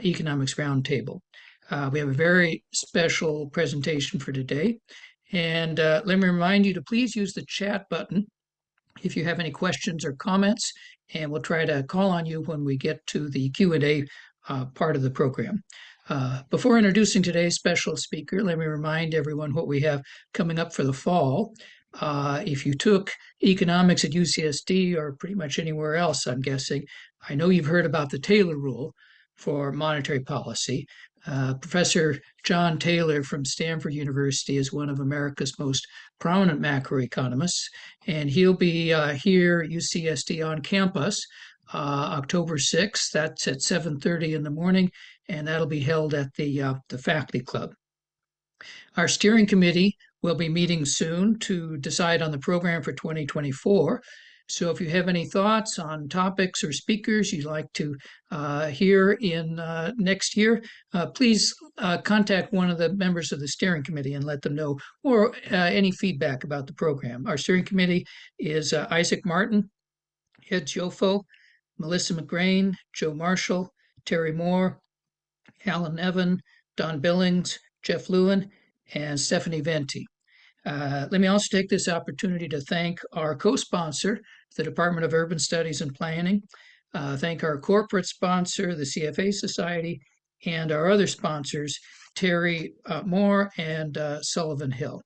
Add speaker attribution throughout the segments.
Speaker 1: Economics Roundtable. We have a very special presentation for today. And let me remind you to please use the chat button if you have any questions or comments, and we'll try to call on you when we get to the Q&A part of the program. Before introducing today's special speaker, let me remind everyone what we have coming up for the fall. If you took economics at UCSD or pretty much anywhere else, I'm guessing, I know you've heard about the Taylor Rule for monetary policy. Professor John Taylor from Stanford University is one of America's most prominent macroeconomists, and he'll be here at UCSD on campus October 6th. That's at 7:30 in the morning, and that'll be held at the faculty club. Our steering committee will be meeting soon to decide on the program for 2024. So if you have any thoughts on topics or speakers you'd like to hear in next year, please contact one of the members of the steering committee and let them know, or any feedback about the program. Our steering committee is Isaac Martin, Ed Jofo, Melissa McGrain, Joe Marshall, Terry Moore, Alan Evan, Don Billings, Jeff Lewin, and Stephanie Venti. Let me also take this opportunity to thank our co-sponsor, the Department of Urban Studies and Planning, thank our corporate sponsor, the CFA Society, and our other sponsors, Terry Moore and Sullivan Hill.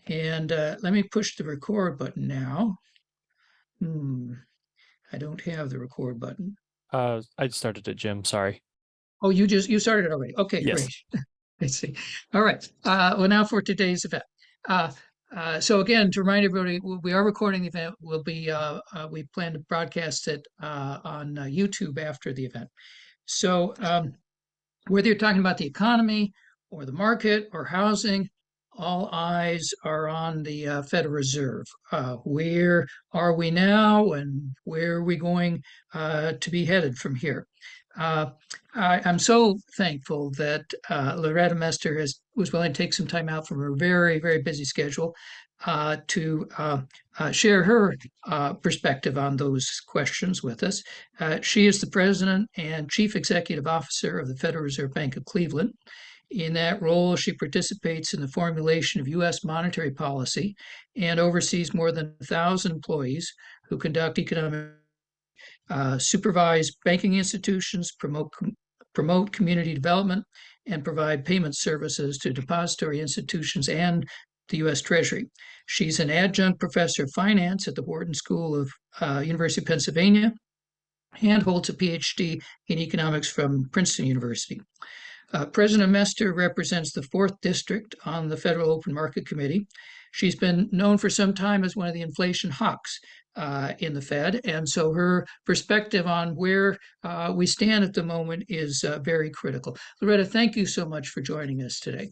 Speaker 1: And let me push the record button now. I don't have the record button.
Speaker 2: I started it, Jim. Sorry.
Speaker 1: Oh, you started it already. Okay,
Speaker 2: yes.
Speaker 1: Great. I see. All right. Well, now for today's event. So again, to remind everybody, we are recording the event. We plan to broadcast it on YouTube after the event. So whether you're talking about the economy or the market or housing, all eyes are on the Federal Reserve. Where are we now, and where are we going to be headed from here? I'm so thankful that Loretta Mester was willing to take some time out from her very, very busy schedule to share her perspective on those questions with us. She is the President and Chief Executive Officer of the Federal Reserve Bank of Cleveland. In that role, she participates in the formulation of U.S. monetary policy and oversees more than 1,000 employees who conduct economic supervise banking institutions, promote community development, and provide payment services to depository institutions and the U.S. Treasury. She's an adjunct professor of finance at the Wharton School of University of Pennsylvania and holds a PhD in economics from Princeton University. President Mester represents the 4th District on the Federal Open Market Committee. She's been known for some time as one of the inflation hawks in the Fed, and so her perspective on where we stand at the moment is very critical. Loretta, thank you so much for joining us today.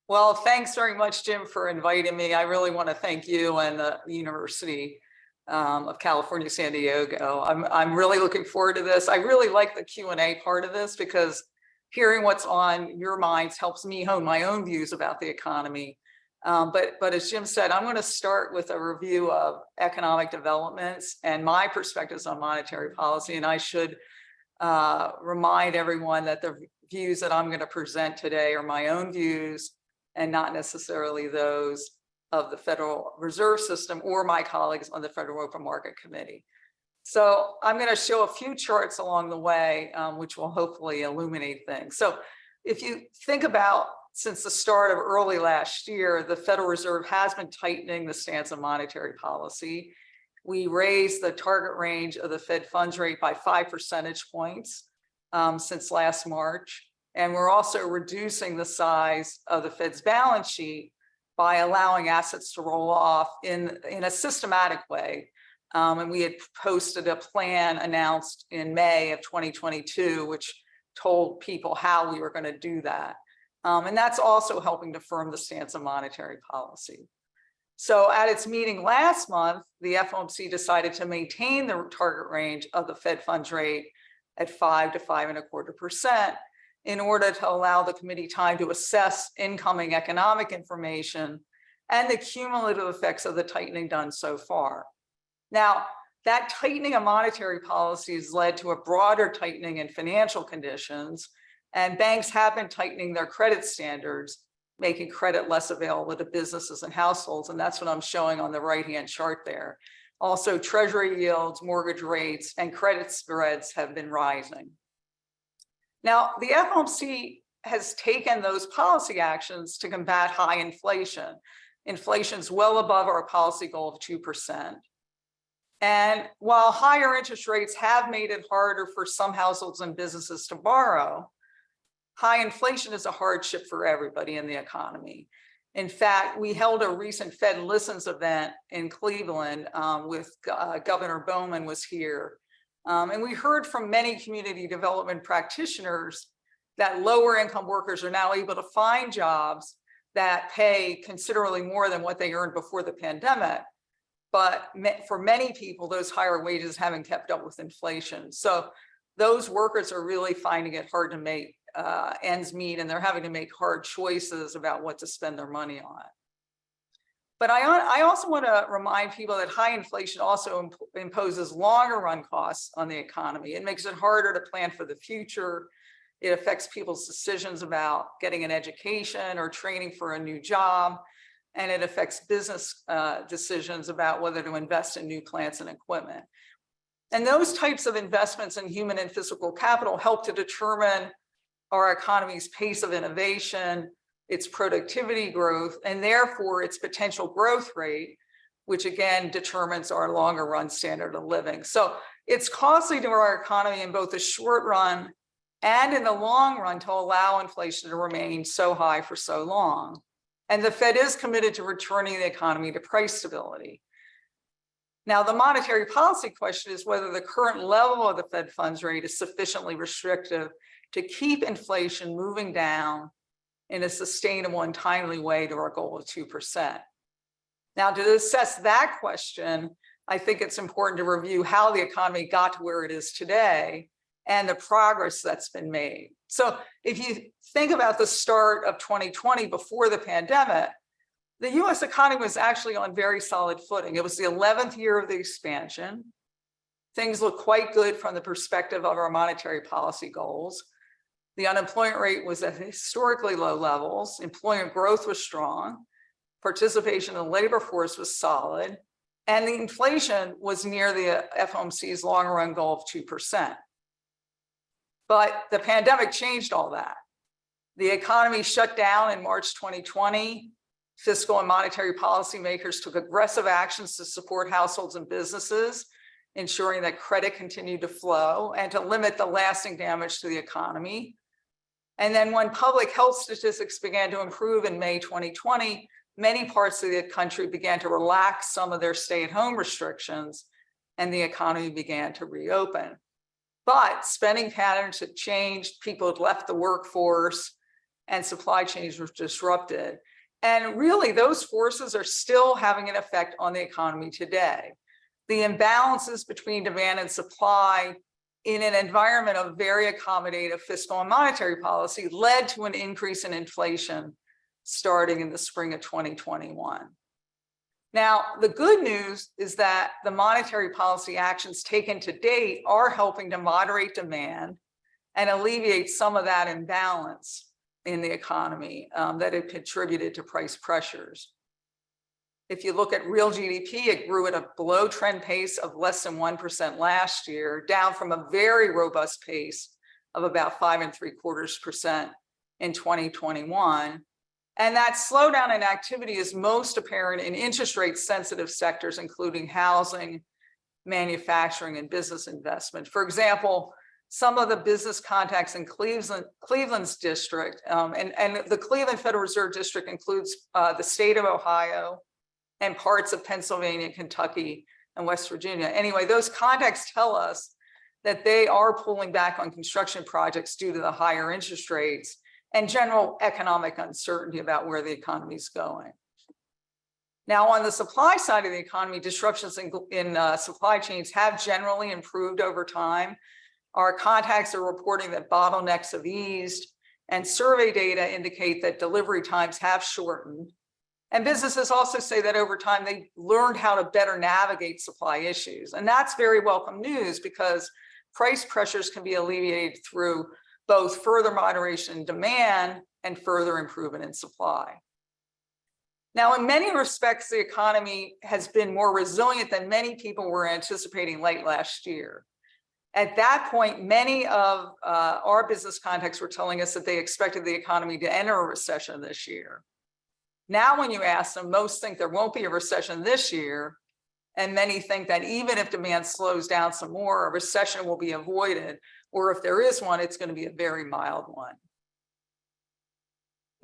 Speaker 3: Well, thanks very much, Jim, for inviting me. I really want to thank you and the University of California, San Diego. I'm really looking forward to this. I really like the Q&A part of this because hearing what's on your minds helps me hone my own views about the economy. But as Jim said, I'm going to start with a review of economic developments and my perspectives on monetary policy. And I should remind everyone that the views that I'm going to present today are my own views and not necessarily those of the Federal Reserve System or my colleagues on the Federal Open Market Committee. So I'm going to show a few charts along the way, which will hopefully illuminate things. So if you think about since the start of early last year, the Federal Reserve has been tightening the stance of monetary policy. We raised the target range of the Fed funds rate by 5 percentage points since last March. And we're also reducing the size of the Fed's balance sheet by allowing assets to roll off in a systematic way. And we had posted a plan announced in May of 2022, which told people how we were going to do that. And that's also helping to firm the stance of monetary policy. So at its meeting last month, the FOMC decided to maintain the target range of the Fed funds rate at 5 to 5.25% in order to allow the committee time to assess incoming economic information and the cumulative effects of the tightening done so far. Now, That tightening of monetary policies led to a broader tightening in financial conditions, and banks have been tightening their credit standards, making credit less available to businesses and households. And that's what I'm showing on the right-hand chart there. Also, treasury yields, mortgage rates, and credit spreads have been rising. Now, the FOMC has taken those policy actions to combat high inflation. Inflation's well above our policy goal of 2%. And while higher interest rates have made it harder for some households and businesses to borrow, high inflation is a hardship for everybody in the economy. In fact, we held a recent Fed Listens event in Cleveland with Governor Bowman was here. And we heard from many community development practitioners that lower income workers are now able to find jobs that pay considerably more than what they earned before the pandemic. But for many people, those higher wages haven't kept up with inflation. So those workers are really finding it hard to make ends meet, and they're having to make hard choices about what to spend their money on. But I also want to remind people that high inflation also imposes longer run costs on the economy. It makes it harder to plan for the future. It affects people's decisions about getting an education or training for a new job. And it affects business decisions about whether to invest in new plants and equipment. And those types of investments in human and physical capital help to determine our economy's pace of innovation, its productivity growth, and therefore its potential growth rate, which again determines our longer run standard of living. So it's costly to our economy in both the short run and in the long run to allow inflation to remain so high for so long. And the Fed is committed to returning the economy to price stability. Now, the monetary policy question is whether the current level of the Fed funds rate is sufficiently restrictive to keep inflation moving down in a sustainable and timely way to our goal of 2%. Now, to assess that question, I think it's important to review how the economy got to where it is today and the progress that's been made. So if you think about the start of 2020 before the pandemic, the US economy was actually on very solid footing. It was the 11th year of the expansion. Things look quite good from the perspective of our monetary policy goals. The unemployment rate was at historically low levels. Employment growth was strong. Participation in the labor force was solid. And the inflation was near the FOMC's long run goal of 2%. But the pandemic changed all that. The economy shut down in March 2020. Fiscal and monetary policymakers took aggressive actions to support households and businesses, ensuring that credit continued to flow and to limit the lasting damage to the economy. And then when public health statistics began to improve in May 2020, many parts of the country began to relax some of their stay-at-home restrictions, and the economy began to reopen. But spending patterns had changed, people had left the workforce, and supply chains were disrupted. And really, those forces are still having an effect on the economy today. The imbalances between demand and supply in an environment of very accommodative fiscal and monetary policy led to an increase in inflation starting in the spring of 2021. Now, the good news is that the monetary policy actions taken to date are helping to moderate demand and alleviate some of that imbalance in the economy that had contributed to price pressures. If you look at real GDP, it grew at a below trend pace of less than 1% last year, down from a very robust pace of about 5.75% in 2021. And that slowdown in activity is most apparent in interest rate sensitive sectors, including housing, manufacturing, and business investment. For example, some of the business contacts in Cleveland's district, and the Cleveland Federal Reserve District includes the state of Ohio and parts of Pennsylvania, Kentucky, and West Virginia. Anyway, those contacts tell us that they are pulling back on construction projects due to the higher interest rates and general economic uncertainty about where the economy is going. Now, on the supply side of the economy, disruptions in supply chains have generally improved over time. Our contacts are reporting that bottlenecks have eased, and survey data indicate that delivery times have shortened. And businesses also say that over time, they learned how to better navigate supply issues. And that's very welcome news because price pressures can be alleviated through both further moderation in demand and further improvement in supply. Now, in many respects, the economy has been more resilient than many people were anticipating late last year. At that point, many of our business contacts were telling us that they expected the economy to enter a recession this year. Now, when you ask them, most think there won't be a recession this year, and many think that even if demand slows down some more, a recession will be avoided, or if there is one, it's going to be a very mild one.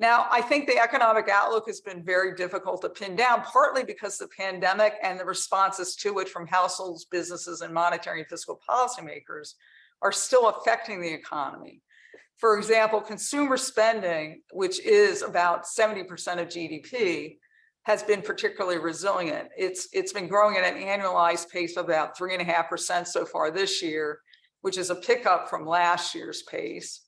Speaker 3: Now, I think the economic outlook has been very difficult to pin down, partly because the pandemic and the responses to it from households, businesses, and monetary and fiscal policymakers are still affecting the economy. For example, consumer spending, which is about 70% of GDP, has been particularly resilient. It's been growing at an annualized pace of about 3.5% so far this year, which is a pickup from last year's pace.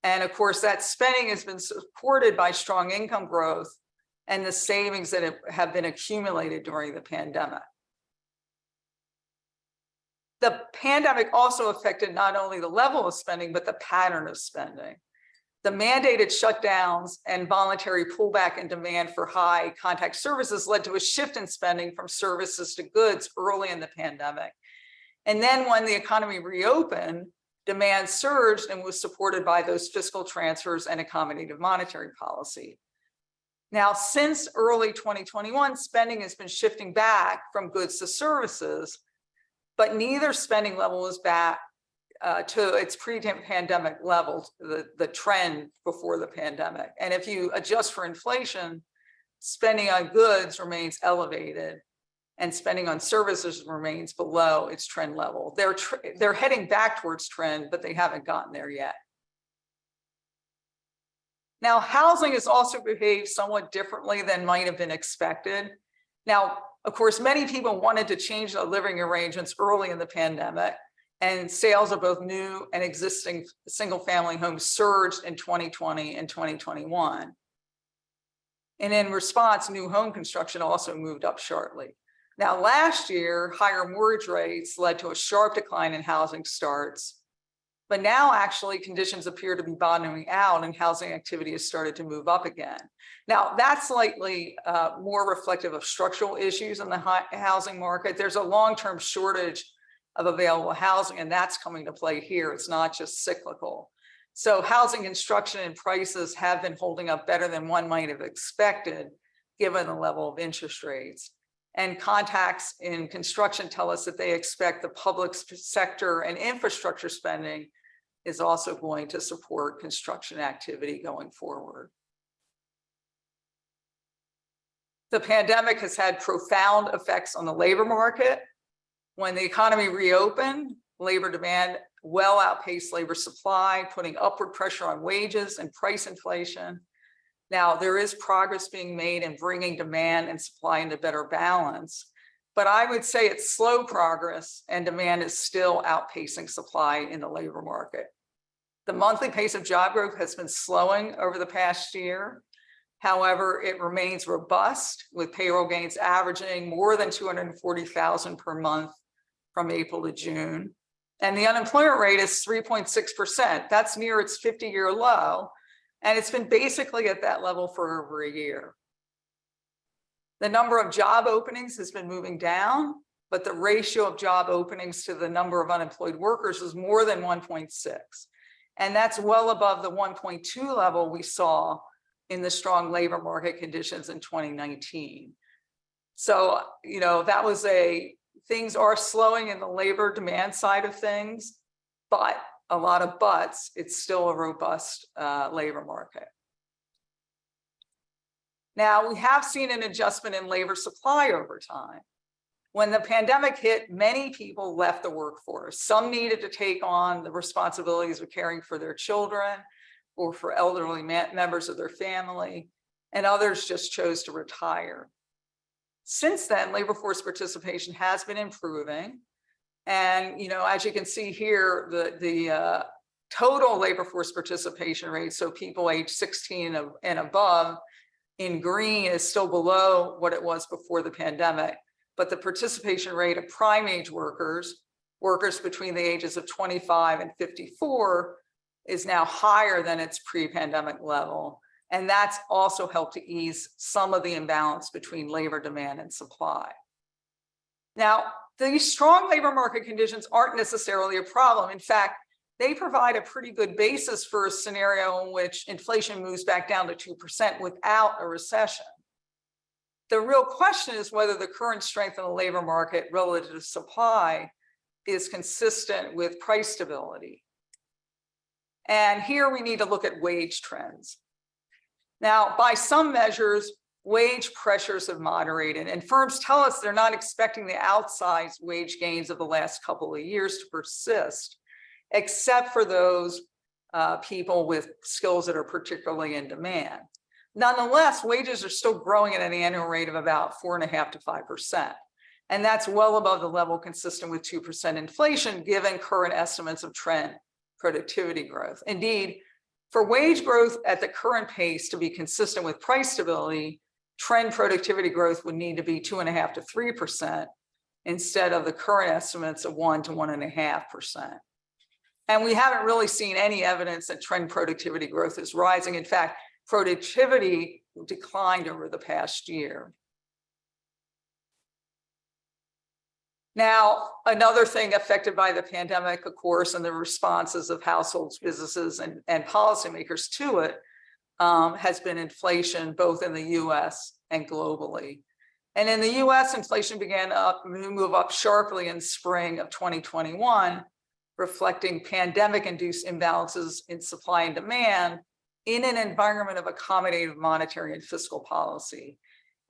Speaker 3: And of course, that spending has been supported by strong income growth and the savings that have been accumulated during the pandemic. The pandemic also affected not only the level of spending, but the pattern of spending. The mandated shutdowns and voluntary pullback in demand for high contact services led to a shift in spending from services to goods early in the pandemic. And then when the economy reopened, demand surged and was supported by those fiscal transfers and accommodative monetary policy. Now, since early 2021, spending has been shifting back from goods to services, but neither spending level is back to its pre-pandemic levels, the trend before the pandemic. And if you adjust for inflation, spending on goods remains elevated and spending on services remains below its trend level. They're heading back towards trend, but they haven't gotten there yet. Now, housing has also behaved somewhat differently than might have been expected. Now, of course, many people wanted to change their living arrangements early in the pandemic, and sales of both new and existing single-family homes surged in 2020 and 2021. And in response, new home construction also moved up sharply. Now, last year, higher mortgage rates led to a sharp decline in housing starts, but now actually conditions appear to be bottoming out and housing activity has started to move up again. Now, that's slightly more reflective of structural issues in the housing market. There's a long-term shortage of available housing, and that's coming to play here. It's not just cyclical. So housing construction and prices have been holding up better than one might have expected, given the level of interest rates. And contacts in construction tell us that they expect the public sector and infrastructure spending is also going to support construction activity going forward. The pandemic has had profound effects on the labor market. When the economy reopened, labor demand well outpaced labor supply, putting upward pressure on wages and price inflation. Now, there is progress being made in bringing demand and supply into better balance, but I would say it's slow progress and demand is still outpacing supply in the labor market. The monthly pace of job growth has been slowing over the past year. However, it remains robust, with payroll gains averaging more than 240,000 per month from April to June. And the unemployment rate is 3.6%. That's near its 50-year low. And it's been basically at that level for over a year. The number of job openings has been moving down, but the ratio of job openings to the number of unemployed workers is more than 1.6. And that's well above the 1.2 level we saw in the strong labor market conditions in 2019. So, that was things are slowing in the labor demand side of things, but a lot of buts, it's still a robust labor market. Now, we have seen an adjustment in labor supply over time. When the pandemic hit, many people left the workforce. Some needed to take on the responsibilities of caring for their children or for elderly members of their family, and others just chose to retire. Since then, labor force participation has been improving. And, as you can see here, the total labor force participation rate, so people age 16 and above, in green is still below what it was before the pandemic, but the participation rate of prime age workers between the ages of 25 and 54 is now higher than its pre-pandemic level. And that's also helped to ease some of the imbalance between labor demand and supply. Now, these strong labor market conditions aren't necessarily a problem. In fact, they provide a pretty good basis for a scenario in which inflation moves back down to 2% without a recession. The real question is whether the current strength in the labor market relative to supply is consistent with price stability. And here we need to look at wage trends. Now, by some measures, wage pressures have moderated, and firms tell us they're not expecting the outsized wage gains of the last couple of years to persist, except for those people with skills that are particularly in demand. Nonetheless, wages are still growing at an annual rate of about 4.5% to 5%. And that's well above the level consistent with 2% inflation, given current estimates of trend productivity growth. Indeed, for wage growth at the current pace to be consistent with price stability, trend productivity growth would need to be 2.5% to 3% instead of the current estimates of 1% to 1.5%. And we haven't really seen any evidence that trend productivity growth is rising. In fact, productivity declined over the past year. Now, another thing affected by the pandemic, of course, and the responses of households, businesses, and policymakers to it has been inflation, both in the US and globally. And in the US, inflation began to move up sharply in spring of 2021, reflecting pandemic-induced imbalances in supply and demand in an environment of accommodative monetary and fiscal policy.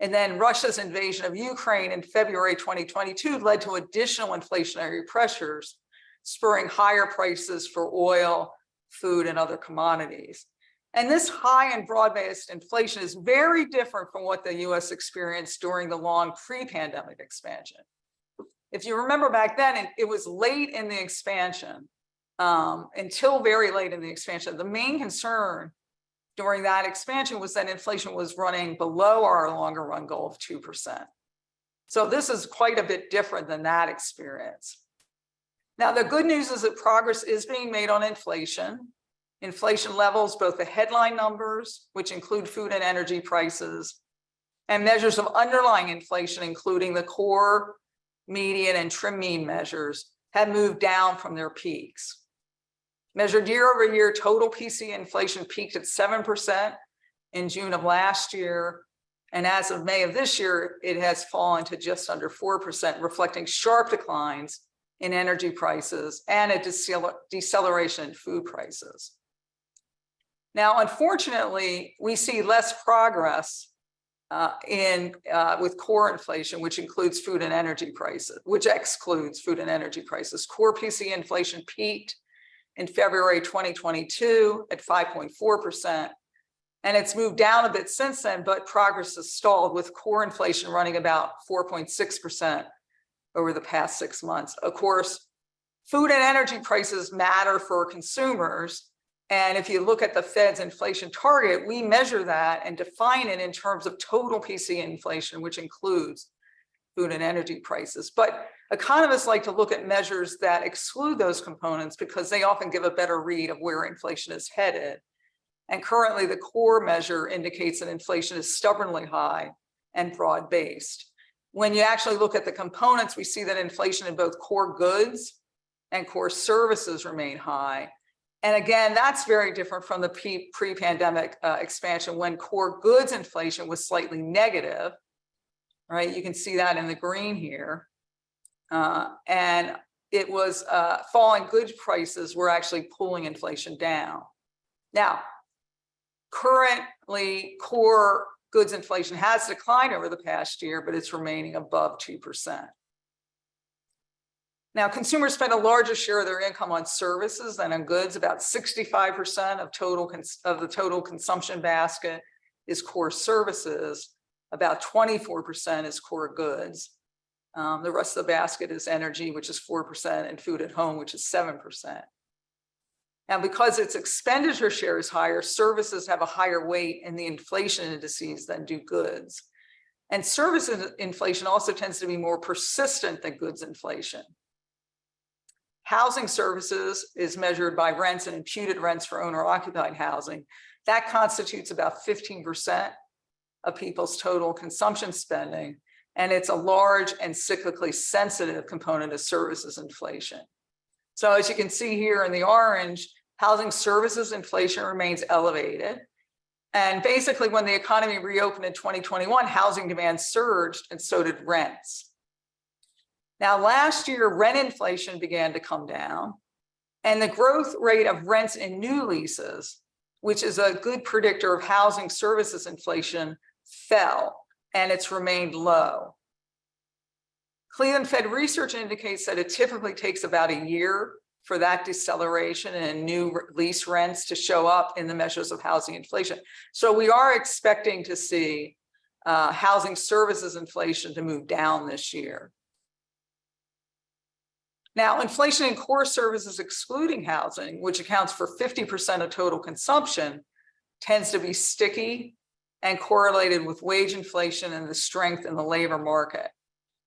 Speaker 3: And then Russia's invasion of Ukraine in February 2022 led to additional inflationary pressures, spurring higher prices for oil, food, and other commodities. And this high and broad-based inflation is very different from what the US experienced during the long pre-pandemic expansion. If you remember back then, it was late in the expansion, until very late in the expansion. The main concern during that expansion was that inflation was running below our longer run goal of 2%. So this is quite a bit different than that experience. Now, the good news is that progress is being made on inflation. Inflation levels, both the headline numbers, which include food and energy prices, and measures of underlying inflation, including the core, median, and trim mean measures, have moved down from their peaks. Measured year over year, total PCE inflation peaked at 7% in June of last year. And as of May of this year, it has fallen to just under 4%, reflecting sharp declines in energy prices and a deceleration in food prices. Now, unfortunately, we see less progress with core inflation, which excludes food and energy prices. Core PCE inflation peaked in February 2022 at 5.4%. And it's moved down a bit since then, but progress has stalled, with core inflation running about 4.6% over the past 6 months. Of course, food and energy prices matter for consumers. And if you look at the Fed's inflation target, we measure that and define it in terms of total PCE inflation, which includes food and energy prices. But economists like to look at measures that exclude those components because they often give a better read of where inflation is headed. And currently, the core measure indicates that inflation is stubbornly high and broad-based. When you actually look at the components, we see that inflation in both core goods and core services remain high. And again, that's very different from the pre-pandemic expansion, when core goods inflation was slightly negative, right? You can see that in the green here. And it was falling goods prices were actually pulling inflation down. Now, currently, core goods inflation has declined over the past year, but it's remaining above 2%. Now, consumers spend a larger share of their income on services than on goods. About 65% of the total consumption basket is core services. About 24% is core goods. The rest of the basket is energy, which is 4%, and food at home, which is 7%. Now, because its expenditure share is higher, services have a higher weight in the inflation indices than do goods. And service inflation also tends to be more persistent than goods inflation. Housing services is measured by rents and imputed rents for owner-occupied housing. That constitutes about 15% of people's total consumption spending, and it's a large and cyclically sensitive component of services inflation. So as you can see here in the orange, housing services inflation remains elevated. And basically when the economy reopened in 2021, housing demand surged and so did rents. Now last year, rent inflation began to come down and the growth rate of rents in new leases, which is a good predictor of housing services inflation, fell and it's remained low. Cleveland Fed research indicates that it typically takes about a year for that deceleration in new lease rents to show up in the measures of housing inflation. So we are expecting to see housing services inflation to move down this year. Now, inflation in core services excluding housing, which accounts for 50% of total consumption, tends to be sticky and correlated with wage inflation and the strength in the labor market.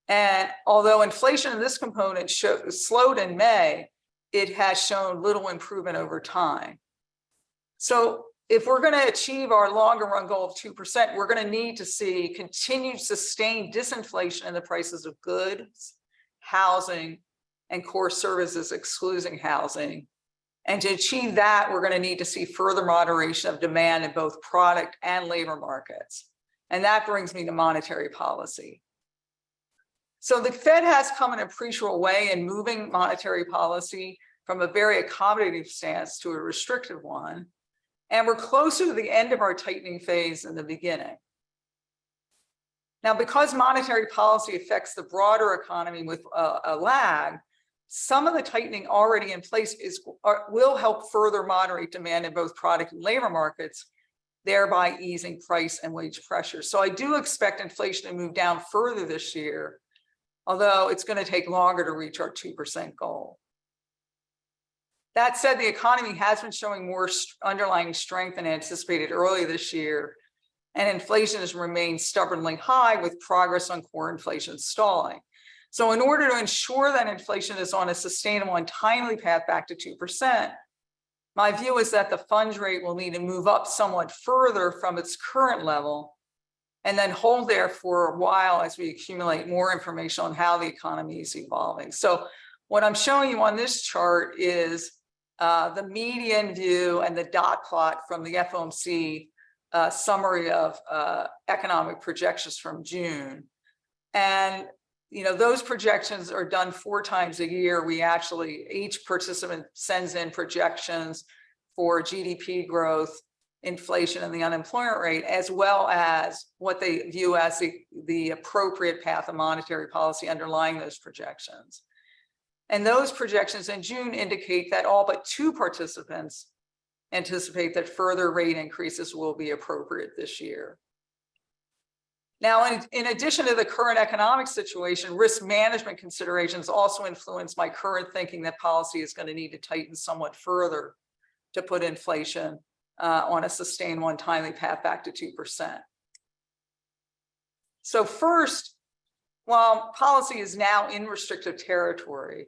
Speaker 3: And although inflation in this component slowed in May, it has shown little improvement over time. So if we're going to achieve our longer run goal of 2%, we're going to need to see continued sustained disinflation in the prices of goods, housing, and core services excluding housing. And to achieve that, we're going to need to see further moderation of demand in both product and labor markets. And that brings me to monetary policy. So the Fed has come in an appreciable way in moving monetary policy from a very accommodative stance to a restrictive one. And we're closer to the end of our tightening phase than the beginning. Now, because monetary policy affects the broader economy with a lag, some of the tightening already in place will help further moderate demand in both product and labor markets, thereby easing price and wage pressure. So I do expect inflation to move down further this year, although it's going to take longer to reach our 2% goal. That said, the economy has been showing more underlying strength than anticipated earlier this year, and inflation has remained stubbornly high with progress on core inflation stalling. So in order to ensure that inflation is on a sustainable and timely path back to 2%, my view is that the funds rate will need to move up somewhat further from its current level and then hold there for a while as we accumulate more information on how the economy is evolving. So what I'm showing you on this chart is the median view and the dot plot from the FOMC summary of economic projections from June. And those projections are done 4 times a year. Each participant sends in projections for GDP growth, inflation, and the unemployment rate, as well as what they view as the appropriate path of monetary policy underlying those projections. And those projections in June indicate that all but 2 participants anticipate that further rate increases will be appropriate this year. Now, in addition to the current economic situation, risk management considerations also influence my current thinking that policy is going to need to tighten somewhat further to put inflation on a sustained one timely path back to 2%. So first, while policy is now in restrictive territory,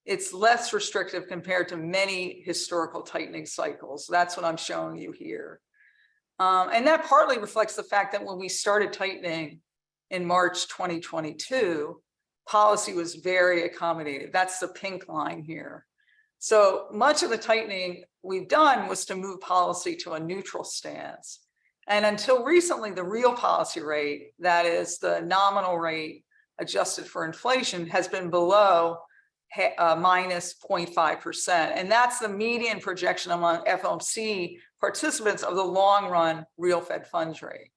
Speaker 3: it's less restrictive compared to many historical tightening cycles. That's what I'm showing you here. And that partly reflects the fact that when we started tightening in March 2022, policy was very accommodative. That's the pink line here. So much of the tightening we've done was to move policy to a neutral stance. And until recently, the real policy rate, that is the nominal rate adjusted for inflation, has been below minus 0.5%. And that's the median projection among FOMC participants of the long run real Fed funds rate.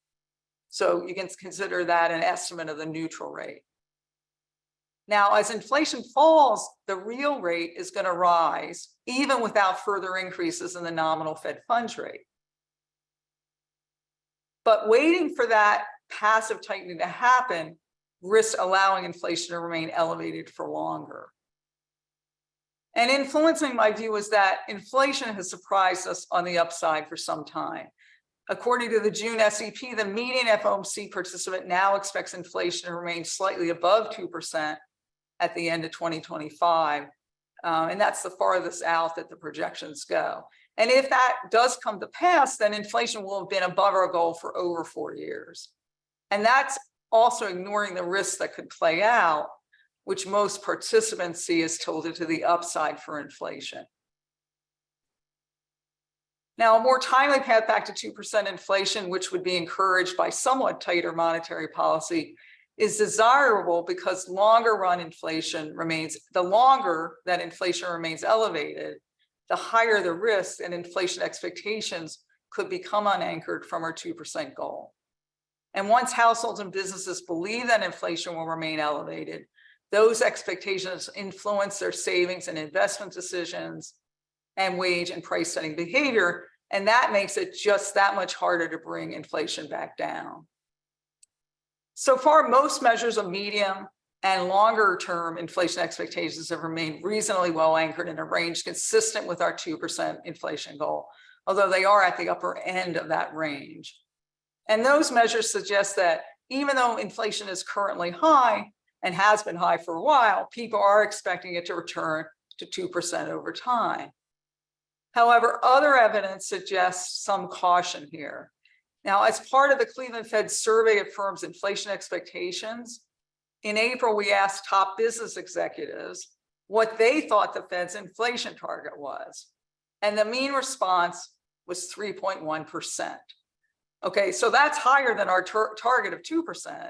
Speaker 3: So you can consider that an estimate of the neutral rate. Now, as inflation falls, the real rate is going to rise even without further increases in the nominal Fed funds rate. But waiting for that passive tightening to happen risks allowing inflation to remain elevated for longer. And influencing my view is that inflation has surprised us on the upside for some time. According to the June SEP, the median FOMC participant now expects inflation to remain slightly above 2% at the end of 2025. And that's the farthest out that the projections go. And if that does come to pass, then inflation will have been above our goal for over 4 years. And that's also ignoring the risks that could play out, which most participants see as tilted to the upside for inflation. Now, a more timely path back to 2% inflation, which would be encouraged by somewhat tighter monetary policy, is desirable because the longer that inflation remains elevated, the higher the risk and inflation expectations could become unanchored from our 2% goal. And once households and businesses believe that inflation will remain elevated, those expectations influence their savings and investment decisions and wage and price setting behavior. And that makes it just that much harder to bring inflation back down. So far, most measures of medium and longer term inflation expectations have remained reasonably well anchored in a range consistent with our 2% inflation goal, although they are at the upper end of that range. And those measures suggest that even though inflation is currently high and has been high for a while, people are expecting it to return to 2% over time. However, other evidence suggests some caution here. Now, as part of the Cleveland Fed survey of firms' inflation expectations, in April, we asked top business executives what they thought the Fed's inflation target was. And the mean response was 3.1%. Okay, so that's higher than our target of 2%,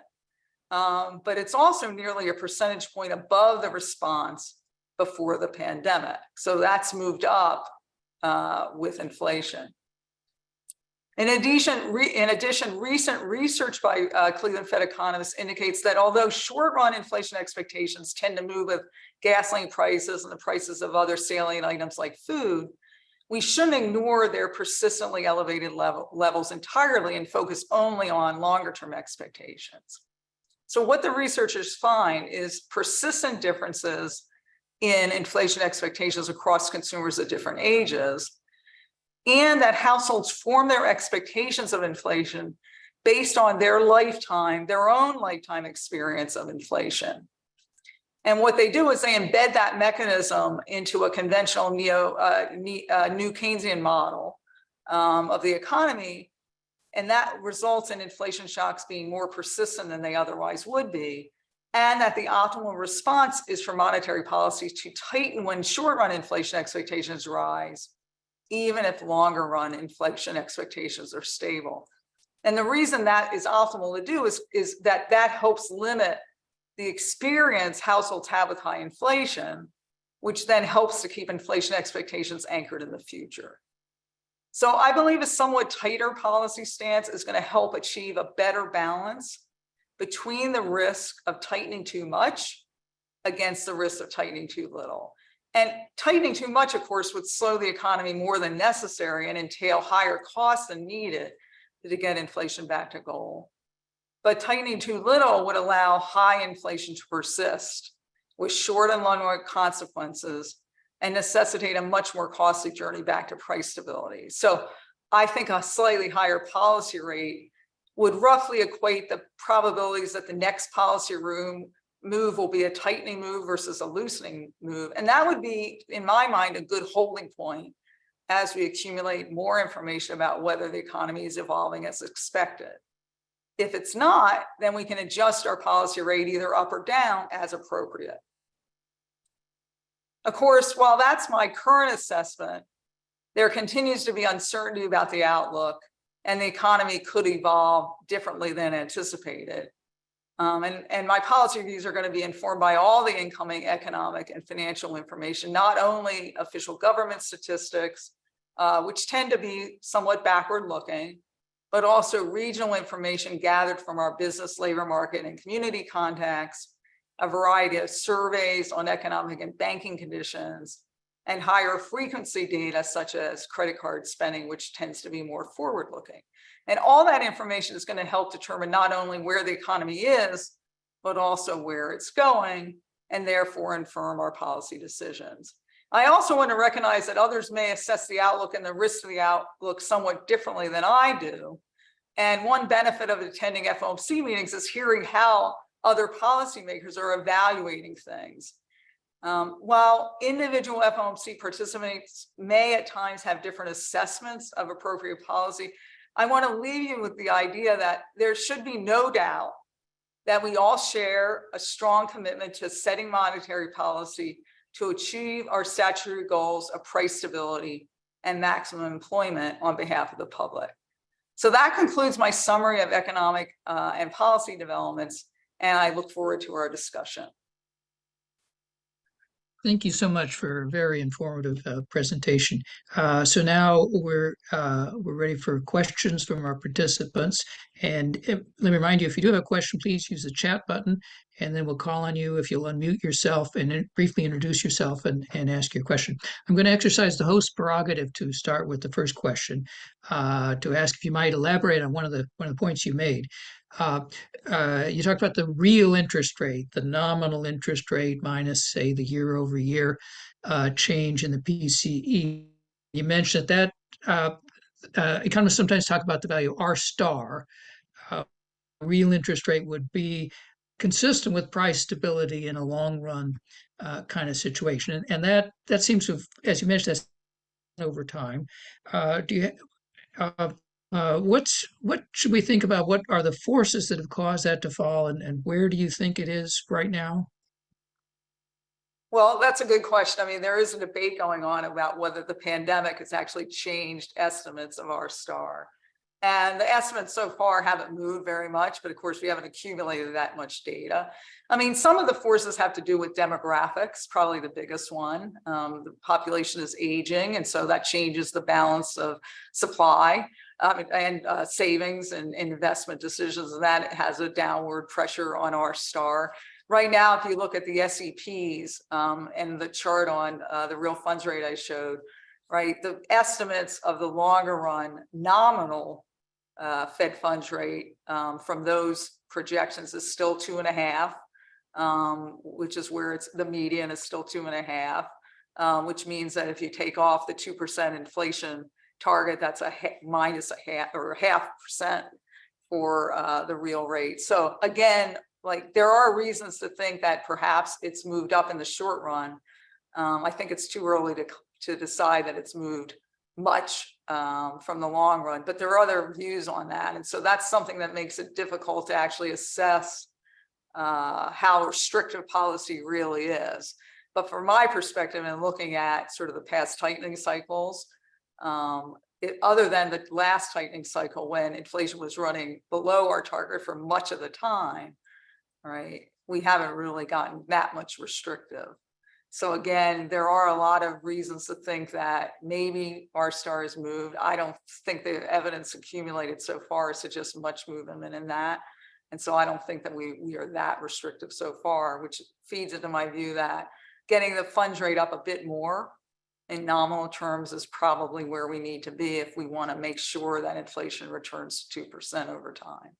Speaker 3: but it's also nearly a percentage point above the response before the pandemic. So that's moved up with inflation. In addition, recent research by Cleveland Fed economists indicates that although short-run inflation expectations tend to move with gasoline prices and the prices of other salient items like food, we shouldn't ignore their persistently elevated levels entirely and focus only on longer-term expectations. So what the researchers find is persistent differences in inflation expectations across consumers at different ages, and that households form their expectations of inflation based on their own lifetime experience of inflation. And what they do is they embed that mechanism into a conventional new Keynesian model of the economy, and that results in inflation shocks being more persistent than they otherwise would be, and that the optimal response is for monetary policy to tighten when short-run inflation expectations rise, even if longer-run inflation expectations are stable. And the reason that is optimal to do is that helps limit the experience households have with high inflation, which then helps to keep inflation expectations anchored in the future. So I believe a somewhat tighter policy stance is going to help achieve a better balance between the risk of tightening too much against the risk of tightening too little. And tightening too much, of course, would slow the economy more than necessary and entail higher costs than needed to get inflation back to goal. But tightening too little would allow high inflation to persist with short and long-run consequences and necessitate a much more costly journey back to price stability. So I think a slightly higher policy rate would roughly equate the probabilities that the next policy move will be a tightening move versus a loosening move. And that would be, in my mind, a good holding point as we accumulate more information about whether the economy is evolving as expected. If it's not, then we can adjust our policy rate either up or down as appropriate. Of course, while that's my current assessment, there continues to be uncertainty about the outlook, and the economy could evolve differently than anticipated. And my policy views are going to be informed by all the incoming economic and financial information, not only official government statistics, which tend to be somewhat backward looking, but also regional information gathered from our business, labor market, and community contacts, a variety of surveys on economic and banking conditions, and higher frequency data such as credit card spending, which tends to be more forward-looking. And all that information is going to help determine not only where the economy is, but also where it's going, and therefore inform our policy decisions. I also want to recognize that others may assess the outlook and the risk of the outlook somewhat differently than I do. And one benefit of attending FOMC meetings is hearing how other policymakers are evaluating things. While individual FOMC participants may at times have different assessments of appropriate policy, I want to leave you with the idea that there should be no doubt that we all share a strong commitment to setting monetary policy to achieve our statutory goals of price stability and maximum employment on behalf of the public. So that concludes my summary of economic and policy developments, and I look forward to our discussion.
Speaker 1: Thank you so much for a very informative presentation. So now we're ready for questions from our participants. And let me remind you, if you do have a question, please use the chat button, and then we'll call on you if you'll unmute yourself and briefly introduce yourself and ask your question. I'm going to exercise the host prerogative to start with the first question, to ask if you might elaborate on one of the points you made. You talked about the real interest rate, the nominal interest rate minus, say, the year-over-year change in the PCE. You mentioned that economists sometimes talk about the value R star. Real interest rate would be consistent with price stability in a long-run kind of situation, and that seems to have, as you mentioned, that's over time. What should we think about? What are the forces that have caused that to fall, and where do you think it is right now?
Speaker 3: Well, that's a good question. I mean, there is a debate going on about whether the pandemic has actually changed estimates of R star. And the estimates so far haven't moved very much, but of course we haven't accumulated that much data. I mean, some of the forces have to do with demographics, probably the biggest one. The population is aging, and so that changes the balance of supply and savings and investment decisions, and that has a downward pressure on R star. Right now, if you look at the SEPs and the chart on the real funds rate I showed, the estimates of the longer run nominal Fed funds rate from those projections is still 2.5, which is where the median is still 2.5, which means that if you take off the 2% inflation target, that's minus a half or 0.5% for the real rate. So again, there are reasons to think that perhaps it's moved up in the short run. I think it's too early to decide that it's moved much from the long run, but there are other views on that. And so that's something that makes it difficult to actually assess how restrictive policy really is. But from my perspective, and looking at sort of the past tightening cycles, other than the last tightening cycle when inflation was running below our target for much of the time, we haven't really gotten that much restrictive. So again, there are a lot of reasons to think that maybe R star has moved. I don't think the evidence accumulated so far suggests much movement in that. And so I don't think that we are that restrictive so far, which feeds into my view that getting the funds rate up a bit more in nominal terms is probably where we need to be if we want to make sure that inflation returns to 2% over time.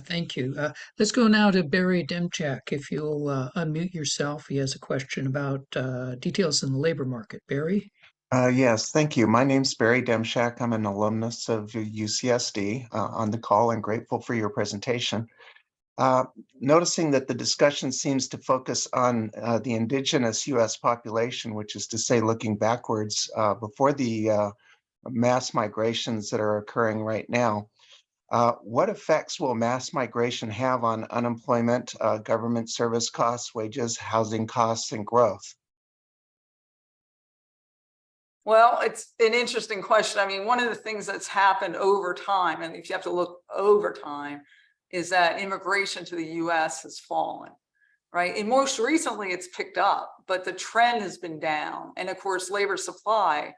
Speaker 1: Thank you. Let's go now to Barry Demchak. If you'll unmute yourself, he has a question about details in the labor market. Barry?
Speaker 4: Yes, thank you. My name's Barry Demchak. I'm an alumnus of UCSD on the call and grateful for your presentation. Noticing that the discussion seems to focus on the indigenous U.S. population, which is to say looking backwards before the mass migrations that are occurring right now. What effects will mass migration have on unemployment, government service costs, wages, housing costs, and growth?
Speaker 3: Well, it's an interesting question. I mean, one of the things that's happened over time, and if you have to look over time, is that immigration to the U.S. has fallen, And most recently it's picked up, but the trend has been down. And of course, labor supply,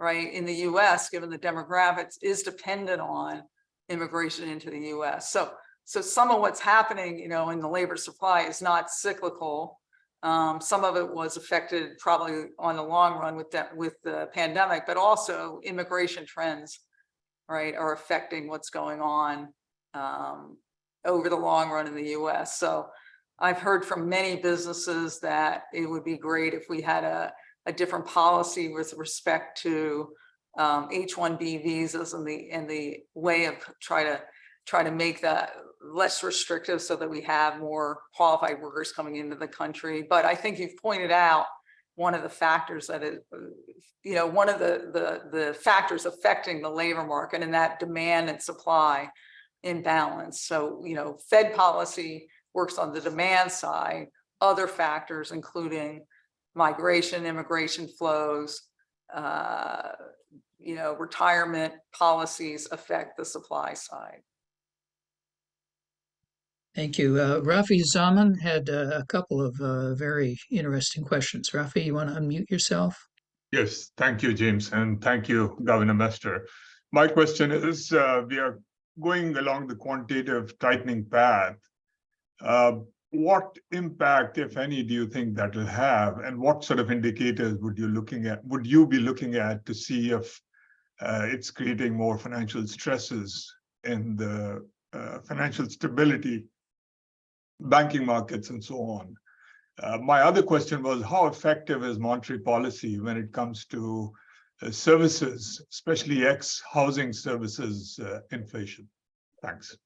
Speaker 3: in the U.S., given the demographics, is dependent on immigration into the U.S. So some of what's happening, in the labor supply is not cyclical. Some of it was affected probably on the long run with the pandemic, but also immigration trends, are affecting what's going on over the long run in the U.S. So I've heard from many businesses that it would be great if we had a different policy with respect to H-1B visas and the way of try to make that less restrictive so that we have more qualified workers coming into the country. But I think you've pointed out one of the factors that is, one of the factors affecting the labor market, and that demand and supply imbalance. So, Fed policy works on the demand side, other factors, including migration, immigration flows, retirement policies affect the supply side.
Speaker 1: Thank you. Rafi Zaman had a couple of very interesting questions. Rafi, you want to unmute yourself?
Speaker 5: Yes, thank you, James, and thank you, Governor Mester. My question is, we are going along the quantitative tightening path. What impact, if any, do you think that will have, and what sort of indicators would you be looking at to see if it's creating more financial stresses in the financial stability, banking markets, and so on? My other question was, how effective is monetary policy when it comes to services, especially ex-housing services inflation? Thanks.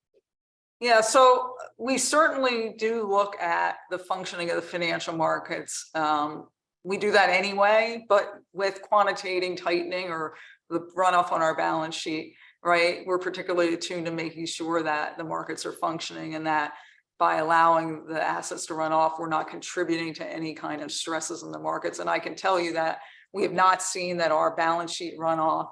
Speaker 3: Yeah, so we certainly do look at the functioning of the financial markets. We do that anyway, but with quantitative tightening or the runoff on our balance sheet, right, we're particularly attuned to making sure that the markets are functioning, and that by allowing the assets to run off, we're not contributing to any kind of stresses in the markets. And I can tell you that we have not seen that our balance sheet runoff,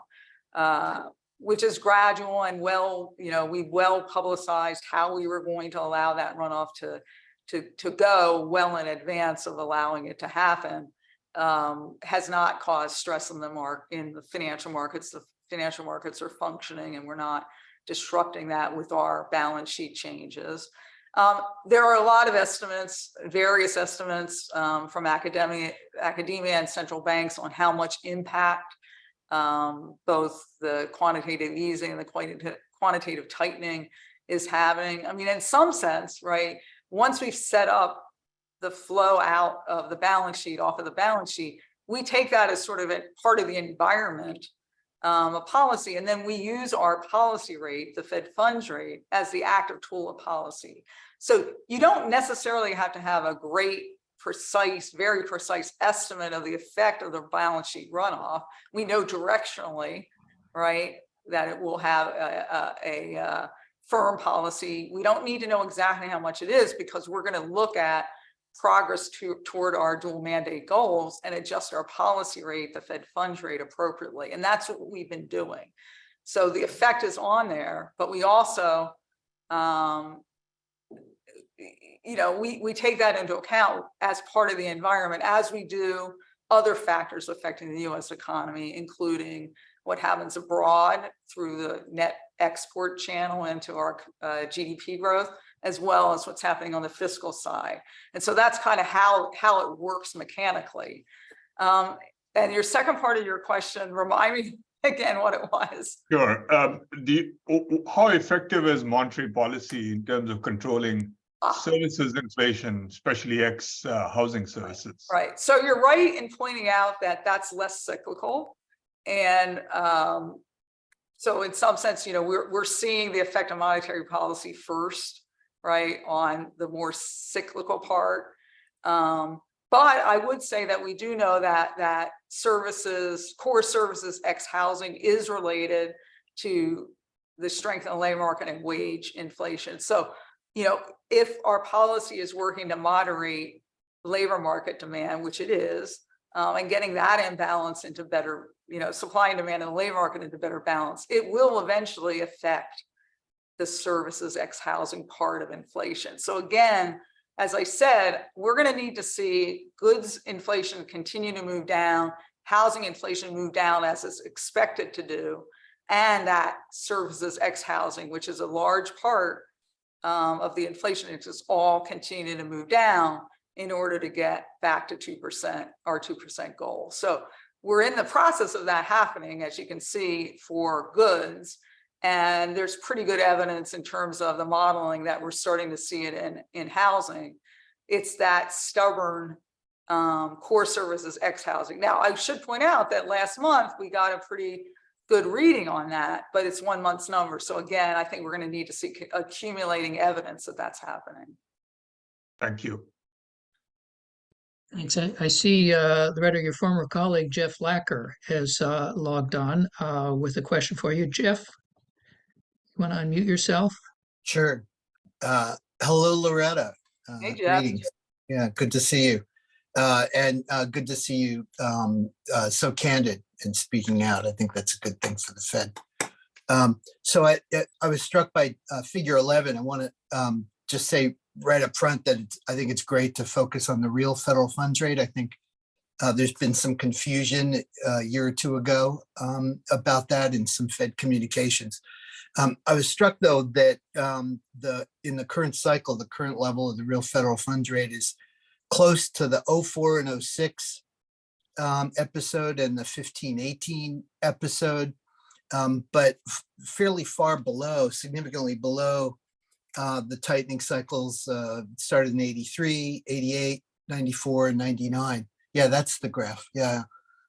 Speaker 3: which is gradual and we well publicized how we were going to allow that runoff to go well in advance of allowing it to happen, has not caused stress in the financial markets. The financial markets are functioning, and we're not disrupting that with our balance sheet changes. There are a lot of estimates, various estimates from academia and central banks on how much impact both the quantitative easing and the quantitative tightening is having. I mean, in some sense, right, once we've set up the flow out of the balance sheet, off of the balance sheet, we take that as sort of a part of the environment, a policy, and then we use our policy rate, the Fed funds rate, as the active tool of policy. So you don't necessarily have to have a great, precise, very precise estimate of the effect of the balance sheet runoff. We know directionally, right, that it will have a firm policy. We don't need to know exactly how much it is, because we're going to look at progress toward our dual mandate goals and adjust our policy rate, the Fed funds rate, appropriately. And that's what we've been doing. So the effect is on there, but we also, we take that into account as part of the environment, as we do other factors affecting the U.S. economy, including what happens abroad through the net export channel into our GDP growth, as well as what's happening on the fiscal side. And so that's kind of how it works mechanically. And your second part of your question, remind me again what it was.
Speaker 5: Sure. How effective is monetary policy in terms of controlling services inflation, especially ex-housing services?
Speaker 3: Right. So you're right in pointing out that that's less cyclical. And so in some sense, we're seeing the effect of monetary policy first, right, on the more cyclical part. But I would say that we do know that services, core services ex-housing is related to the strength in the labor market and wage inflation. So, if our policy is working to moderate labor market demand, which it is, and getting that imbalance into better, supply and demand in the labor market into better balance, it will eventually affect the services ex-housing part of inflation. So again, as I said, we're going to need to see goods inflation continue to move down, housing inflation move down as it's expected to do, and that services ex-housing, which is a large part of the inflation, it's just all continue to move down in order to get back to 2%, our 2% goal. So we're in the process of that happening, as you can see, for goods. And there's pretty good evidence in terms of the modeling that we're starting to see it in housing. it's that stubborn core services X housing. Now, I should point out that last month we got a pretty good reading on that, but it's 1 month's number. So again, I think we're going to need to see accumulating evidence that that's happening.
Speaker 5: Thank you.
Speaker 1: Thanks. I see, Loretta, your former colleague, Jeff Lacker, has logged on with a question for you. Jeff, you want to unmute yourself?
Speaker 6: Sure. Hello, Loretta.
Speaker 3: Hey, Jeff.
Speaker 6: Greetings. Yeah, good to see you. And good to see you so candid and speaking out. I think that's a good thing for the Fed. So I was struck by figure 11. I want to just say right up front that I think it's great to focus on the real federal funds rate. I think there's been some confusion a year or two ago about that in some Fed communications. I was struck, though, that in the current cycle, the current level of the real federal funds rate is close to the 04 and 06 episode and the 15-18 episode, but fairly far below, significantly below the tightening cycles started in 83, 88, 94, and 99. Yeah, that's the graph. Yeah.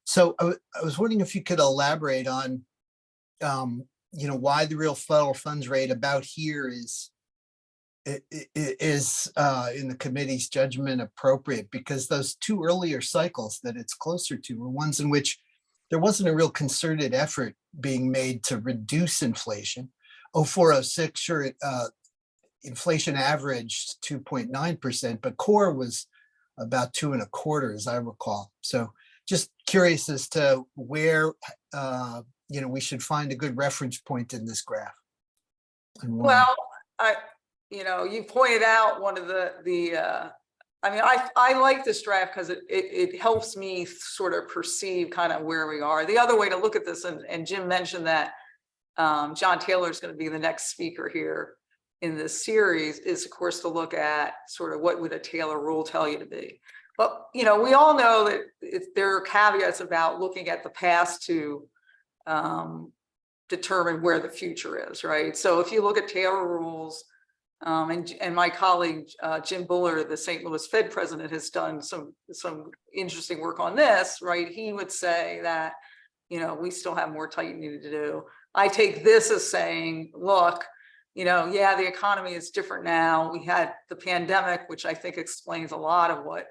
Speaker 6: So I was wondering if you could elaborate on why the real federal funds rate about here is in the committee's judgment appropriate, because those two earlier cycles that it's closer to were ones in which there wasn't a real concerted effort being made to reduce inflation. 04, 06, sure, inflation averaged 2.9%, but core was about 2.25%, as I recall. So just curious as to where we should find a good reference point in this graph. And why.
Speaker 3: Well, you pointed out one of I like this draft because it helps me sort of perceive kind of where we are. The other way to look at this, and Jim mentioned that John Taylor is going to be the next speaker here in this series, is of course to look at sort of what would a Taylor rule tell you to be. But we all know that there are caveats about looking at the past to determine where the future is, right? So if you look at Taylor rules, and my colleague Jim Buller, the St. Louis Fed president, has done some interesting work on this, right? He would say that we still have more tightening to do. I take this as saying, look, yeah, the economy is different now. We had the pandemic, which I think explains a lot of what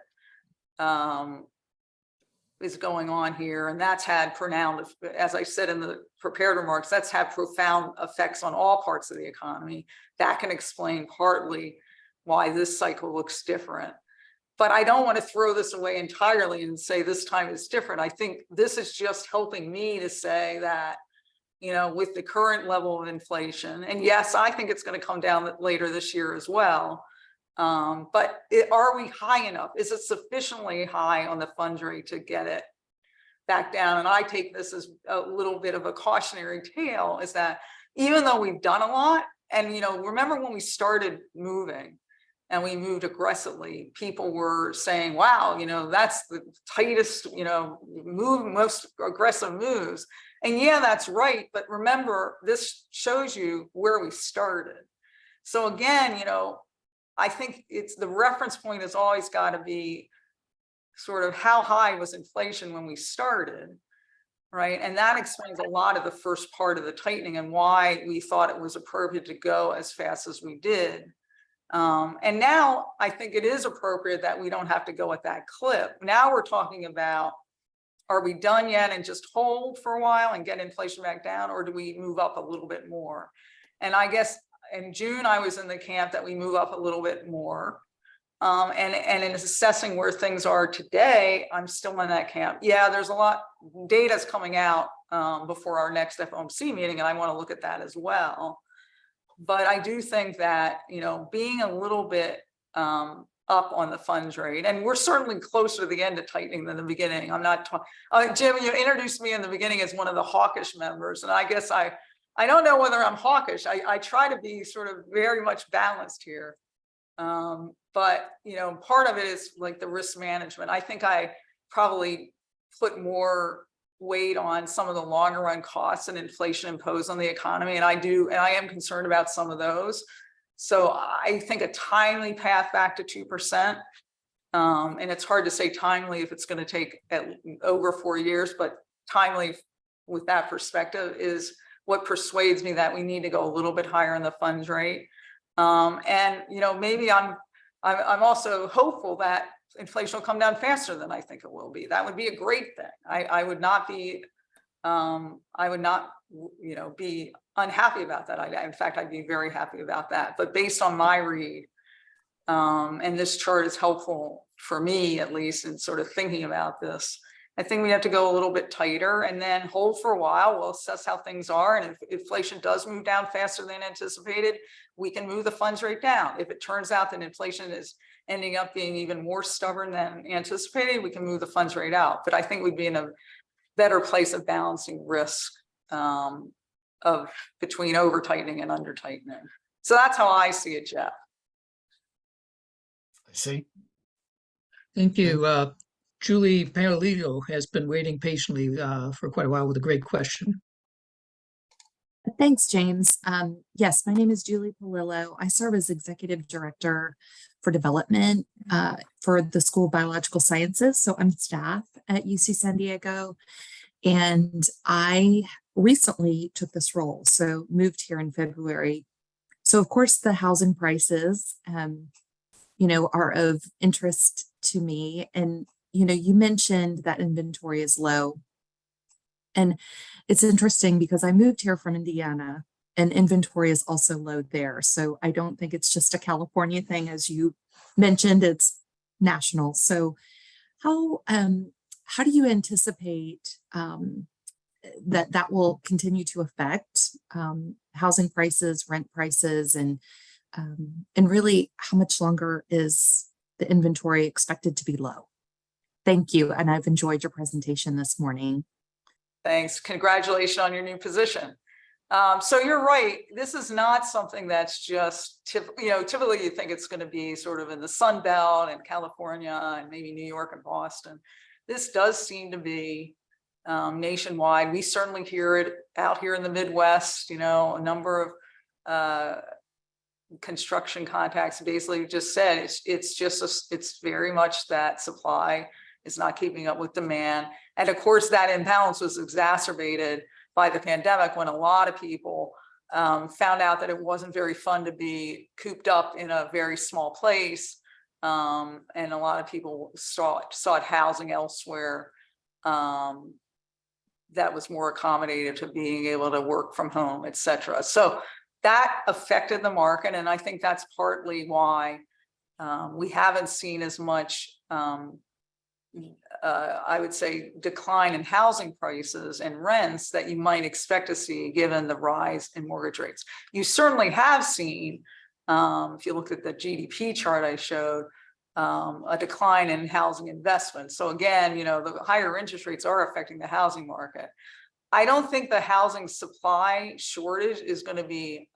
Speaker 3: is going on here, and that's had pronounced, as I said in the prepared remarks, that's had profound effects on all parts of the economy. That can explain partly why this cycle looks different. But I don't want to throw this away entirely and say this time is different. I think this is just helping me to say that, with the current level of inflation, and yes, I think it's going to come down later this year as well. But are we high enough? Is it sufficiently high on the funds rate to get it back down? And I take this as a little bit of a cautionary tale, is that even though we've done a lot, and remember when we started moving and we moved aggressively, people were saying, wow, that's the tightest, most aggressive moves. And yeah, that's right. But remember, this shows you where we started. So again, I think it's the reference point has always got to be sort of how high was inflation when we started, right? And that explains a lot of the first part of the tightening and why we thought it was appropriate to go as fast as we did. And now I think it is appropriate that we don't have to go at that clip. Now we're talking about, are we done yet and just hold for a while and get inflation back down, or do we move up a little bit more? And I guess in June, I was in the camp that we move up a little bit more. And in assessing where things are today, I'm still in that camp. Yeah, there's a lot, data's coming out before our next FOMC meeting, and I want to look at that as well. But I do think that, being a little bit up on the funds rate, and we're certainly closer to the end of tightening than the beginning. I'm not Jim, you introduced me in the beginning as one of the hawkish members, and I guess I don't know whether I'm hawkish. I try to be sort of very much balanced here. But, part of it is like the risk management. I think I probably put more weight on some of the longer run costs and inflation imposed on the economy. And I am concerned about some of those. So I think a timely path back to 2%. And it's hard to say timely if it's going to take over 4 years, but timely with that perspective is what persuades me that we need to go a little bit higher in the funds rate. And maybe I'm also hopeful that inflation will come down faster than I think it will be. That would be a great thing. I would not be be unhappy about that. In fact, I'd be very happy about that. But based on my read, and this chart is helpful for me, at least, in sort of thinking about this, I think we have to go a little bit tighter and then hold for a while. We'll assess how things are. And if inflation does move down faster than anticipated, we can move the funds rate down. If it turns out that inflation is ending up being even more stubborn than anticipated, we can move the funds rate out. But I think we'd be in a better place of balancing risk of between over tightening and under tightening. So that's how I see it, Jeff.
Speaker 6: I see.
Speaker 1: Thank you. Julie Palillo has been waiting patiently for quite a while with a great question.
Speaker 7: Thanks, James. Yes, my name is Julie Palillo. I serve as Executive Director for Development for the School of Biological Sciences. So I'm staff at UC San Diego. And I recently took this role, so moved here in February. So of course, the housing prices, are of interest to me. And, you mentioned that inventory is low. And it's interesting because I moved here from Indiana and inventory is also low there. So I don't think it's just a California thing, as you mentioned, it's national. So how do you anticipate that will continue to affect housing prices, rent prices, and really how much longer is the inventory expected to be low? Thank you. And I've enjoyed your presentation this morning.
Speaker 3: Thanks. Congratulations on your new position. So you're right. This is not something that's just, typically you think it's going to be sort of in the Sun Belt and California and maybe New York and Boston. This does seem to be nationwide. We certainly hear it out here in the Midwest. A number of construction contacts basically just said it's very much that supply is not keeping up with demand. And of course, that imbalance was exacerbated by the pandemic when a lot of people found out that it wasn't very fun to be cooped up in a very small place. And a lot of people sought housing elsewhere that was more accommodative to being able to work from home, et cetera. So that affected the market. And I think that's partly why we haven't seen as much I would say decline in housing prices and rents that you might expect to see given the rise in mortgage rates. You certainly have seen, if you look at the GDP chart I showed, a decline in housing investment. So again, the higher interest rates are affecting the housing market. I don't think the housing supply shortage is going to be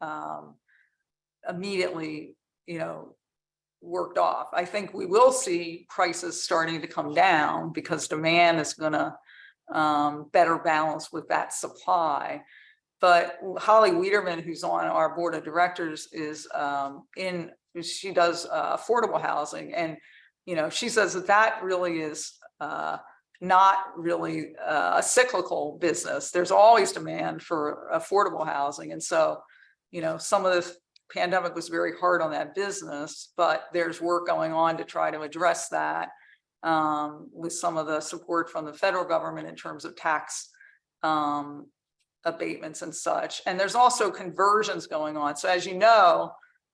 Speaker 3: immediately, worked off. I think we will see prices starting to come down because demand is going to better balance with that supply. But Holly Wiederman, who's on our board of directors, is she does affordable housing, and she says that really is not really a cyclical business. There's always demand for affordable housing, and so some of the pandemic was very hard on that business, but there's work going on to try to address that with some of the support from the federal government in terms of tax abatements and such. And there's also conversions going on. So as you know,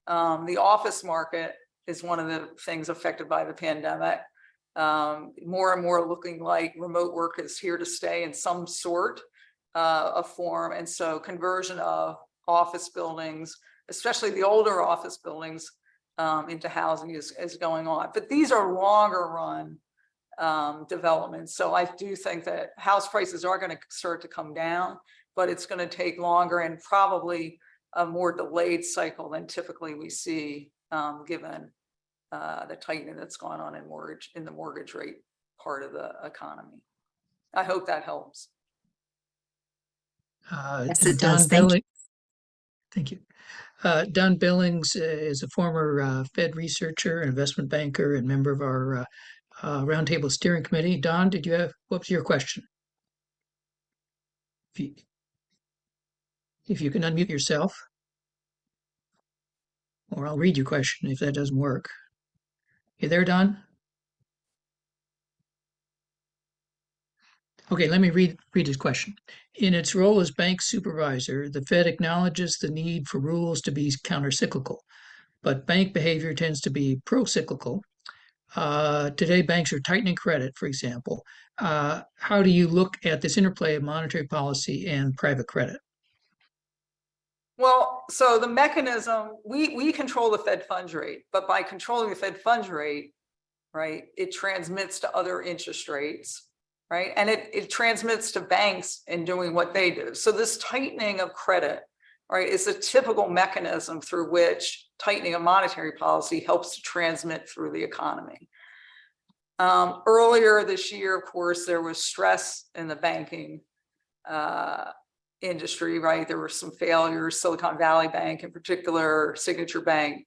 Speaker 3: the office market is one of the things affected by the pandemic. More and more looking like remote work is here to stay in some sort of form. And so conversion of office buildings, especially the older office buildings, into housing is going on. But these are longer run developments. So I do think that house prices are going to start to come down, but it's going to take longer and probably a more delayed cycle than typically we see given the tightening that's gone on in the mortgage rate part of the economy. I hope that helps.
Speaker 7: Yes,
Speaker 1: and
Speaker 7: it does.
Speaker 1: Don Belling, thank you. Don Billings is a former Fed researcher, investment banker, and member of our Roundtable Steering Committee. Don, what was your question? If you can unmute yourself, or I'll read your question if that doesn't work. You there, Don? Okay, let me read his question. In its role as bank supervisor, the Fed acknowledges the need for rules to be countercyclical, but bank behavior tends to be pro-cyclical. Today, banks are tightening credit, for example. How do you look at this interplay of monetary policy and private credit?
Speaker 3: Well, so the mechanism, we control the Fed funds rate, but by controlling the Fed funds rate, right, it transmits to other interest rates, right? And it transmits to banks in doing what they do. So this tightening of credit, right, is a typical mechanism through which tightening of monetary policy helps to transmit through the economy. Earlier this year, of course, there was stress in the banking industry, right? There were some failures, Silicon Valley Bank in particular, Signature Bank,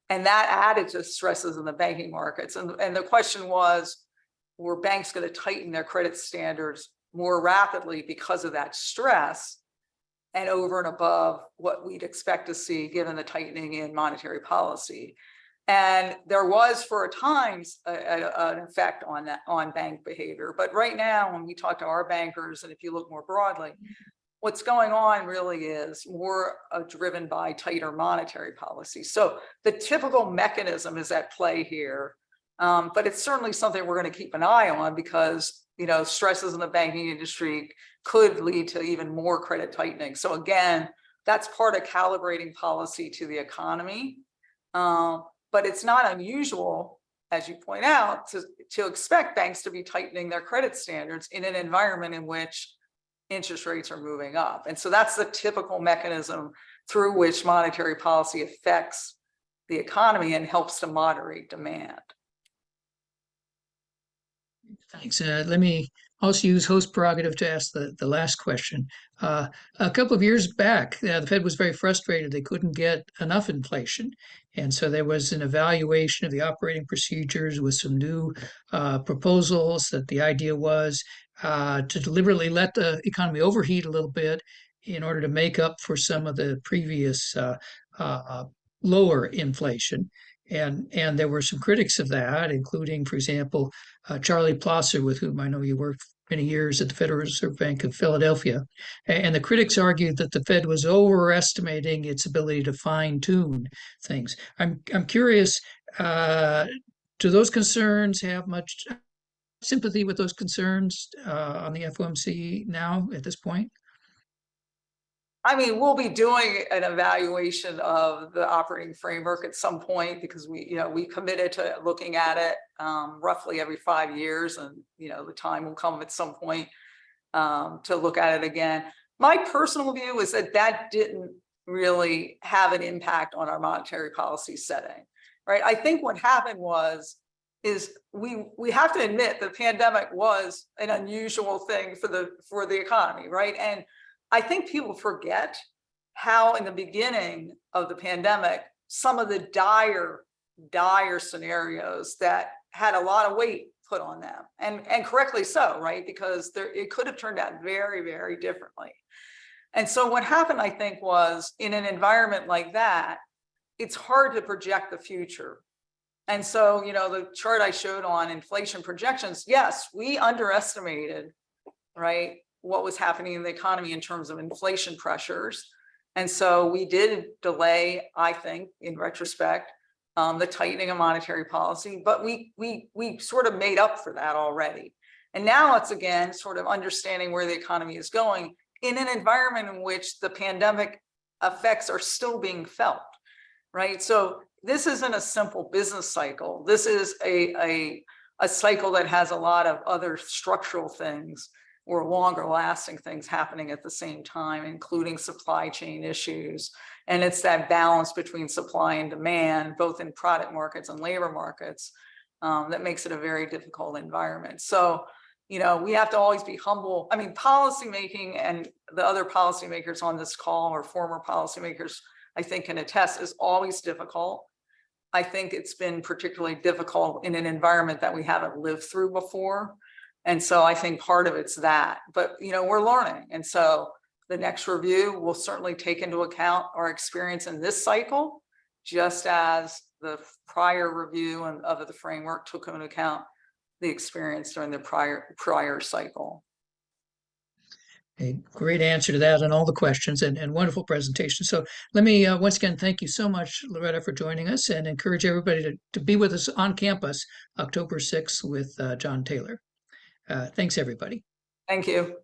Speaker 3: and that added to stresses in the banking markets. And the question was, were banks going to tighten their credit standards more rapidly because of that stress and over and above what we'd expect to see given the tightening in monetary policy? And there was for a time an effect on that, on bank behavior. But right now, when we talk to our bankers, and if you look more broadly, what's going on really is more driven by tighter monetary policy. So the typical mechanism is at play here, but it's certainly something we're going to keep an eye on because, you know, stresses in the banking industry could lead to even more credit tightening. So again, that's part of calibrating policy to the economy. But it's not unusual, as you point out, to expect banks to be tightening their credit standards in an environment in which interest rates are moving up. And so that's the typical mechanism through which monetary policy affects the economy and helps to moderate demand.
Speaker 1: Thanks. Let me also use host prerogative to ask the last question. A couple of years back, the Fed was very frustrated. They couldn't get enough inflation. And so there was an evaluation of the operating procedures with some new proposals that the idea was to deliberately let the economy overheat a little bit in order to make up for some of the previous lower inflation. And there were some critics of that, including, for example, Charlie Plosser, with whom I know you worked many years at the Federal Reserve Bank of Philadelphia. And the critics argued that the Fed was overestimating its ability to fine-tune things. I'm curious, do those concerns have much sympathy with those concerns on the FOMC now at this point?
Speaker 3: I mean, we'll be doing an evaluation of the operating framework at some point because we committed to looking at it roughly every 5 years, and the time will come at some point to look at it again. My personal view is that didn't really have an impact on our monetary policy setting, right? I think what happened is we have to admit the pandemic was an unusual thing for the economy, right? And I think people forget how in the beginning of the pandemic, some of the dire scenarios that had a lot of weight put on them, and correctly so, right? Because it could have turned out very, very differently. And so what happened, I think, was in an environment like that, it's hard to project the future. And so, the chart I showed on inflation projections, yes, we underestimated, right, what was happening in the economy in terms of inflation pressures. And so we did delay, I think, in retrospect, the tightening of monetary policy, but we sort of made up for that already. And now it's again sort of understanding where the economy is going in an environment in which the pandemic effects are still being felt, right? So this isn't a simple business cycle. This is a cycle that has a lot of other structural things or longer lasting things happening at the same time, including supply chain issues. And it's that balance between supply and demand, both in product markets and labor markets, that makes it a very difficult environment. So, we have to always be humble. I mean, policymaking and the other policymakers on this call or former policymakers, I think can attest, is always difficult. I think it's been particularly difficult in an environment that we haven't lived through before. And so I think part of it's that, but we're learning. And so the next review will certainly take into account our experience in this cycle, just as the prior review and of the framework took into account the experience during the prior cycle.
Speaker 1: A great answer to that and all the questions and wonderful presentation. So let me once again thank you so much, Loretta, for joining us, and encourage everybody to be with us on campus October 6th with John Taylor. Thanks, everybody.
Speaker 3: Thank you.